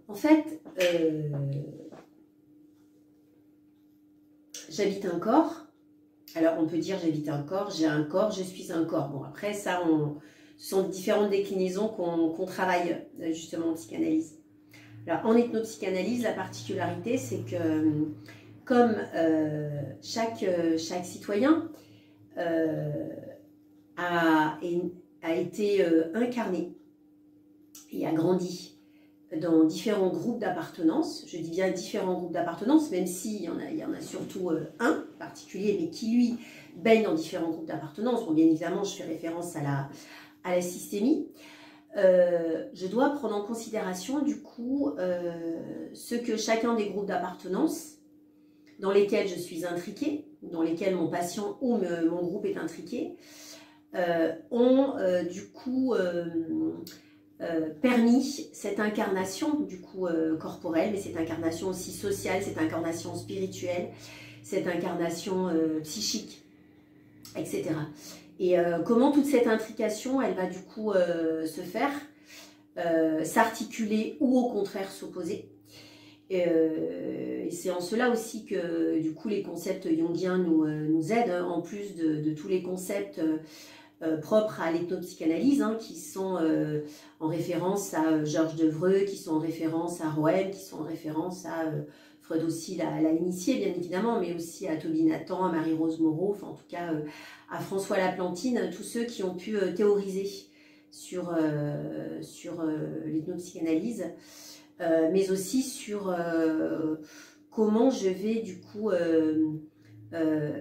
En fait, j'habite un corps. Alors, on peut dire j'habite un corps, j'ai un corps, je suis un corps. Bon, après, ça, ce sont différentes déclinaisons qu'on travaille justement en psychanalyse. Alors, en ethnopsychanalyse, la particularité, c'est que comme chaque citoyen a été incarné et a grandi dans différents groupes d'appartenance. Je dis bien différents groupes d'appartenance, même s'il y en a surtout un particulier, mais qui, lui, baigne dans différents groupes d'appartenance. Bon, bien évidemment, je fais référence à la systémie. Je dois prendre en considération, du coup, ce que chacun des groupes d'appartenance, dans lesquels je suis intriquée, dans lesquels mon patient ou mon groupe est intriqué, ont, du coup... permis cette incarnation du coup corporelle, mais cette incarnation aussi sociale, cette incarnation spirituelle, cette incarnation psychique, etc. Et comment toute cette intrication, elle va du coup se faire, s'articuler ou au contraire s'opposer. Et c'est en cela aussi que du coup les concepts jungiens nous aident, en plus de tous les concepts propres à l'ethnopsychanalyse, hein, qui sont en référence à Georges Devreux, qui sont en référence à Rohem, qui sont en référence à Freud aussi l'a initié bien évidemment, mais aussi à Toby Nathan, à Marie-Rose Moreau, enfin en tout cas à François Laplantine, tous ceux qui ont pu théoriser sur l'ethnopsychanalyse, mais aussi sur comment je vais du coup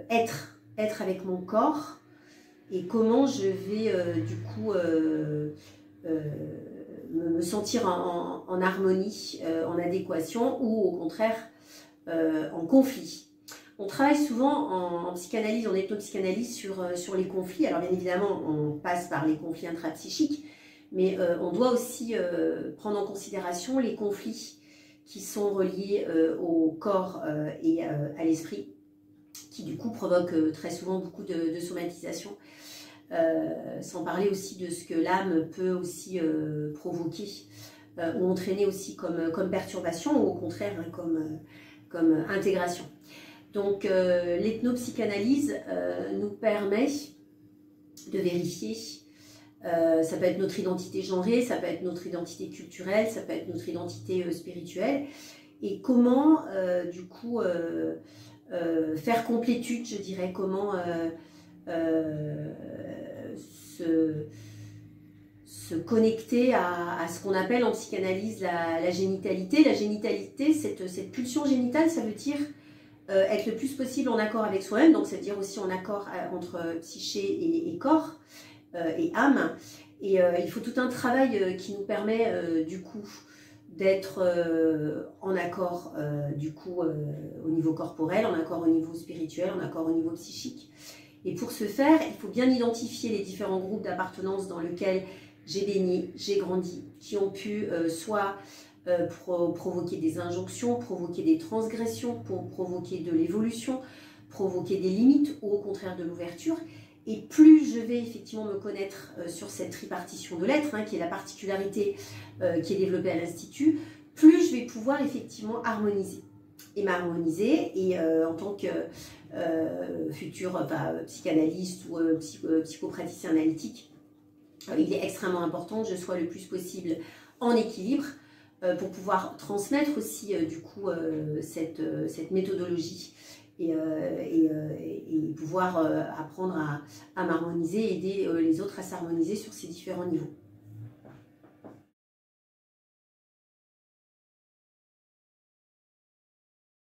être avec mon corps, et comment je vais du coup me sentir en harmonie, en adéquation, ou au contraire en conflit. On travaille souvent en psychanalyse, en ethnopsychanalyse sur les conflits. Alors bien évidemment, on passe par les conflits intrapsychiques, mais on doit aussi prendre en considération les conflits qui sont reliés au corps et à l'esprit, qui du coup provoquent très souvent beaucoup de somatisation. Sans parler aussi de ce que l'âme peut aussi provoquer ou entraîner aussi comme perturbation, ou au contraire hein, comme intégration. Donc l'ethnopsychanalyse nous permet de vérifier, ça peut être notre identité genrée, ça peut être notre identité culturelle, ça peut être notre identité spirituelle, et comment du coup faire complétude, je dirais, comment se connecter à ce qu'on appelle en psychanalyse la génitalité. La génitalité, cette pulsion génitale, ça veut dire être le plus possible en accord avec soi-même, donc c'est à dire aussi en accord entre psyché et corps et âme. Et il faut tout un travail qui nous permet du coup d'être en accord du coup au niveau corporel, en accord au niveau spirituel, en accord au niveau psychique. Et pour ce faire, il faut bien identifier les différents groupes d'appartenance dans lesquels j'ai baigné, j'ai grandi, qui ont pu soit provoquer des injonctions, provoquer des transgressions, provoquer de l'évolution, provoquer des limites ou au contraire de l'ouverture. Et plus je vais effectivement me connaître sur cette tripartition de l'être, hein, qui est la particularité qui est développée à l'Institut, plus je vais pouvoir effectivement harmoniser. Et m'harmoniser, et en tant que futur psychanalyste ou psychopraticien analytique, il est extrêmement important que je sois le plus possible en équilibre pour pouvoir transmettre aussi du coup cette méthodologie et pouvoir apprendre à m'harmoniser, aider les autres à s'harmoniser sur ces différents niveaux.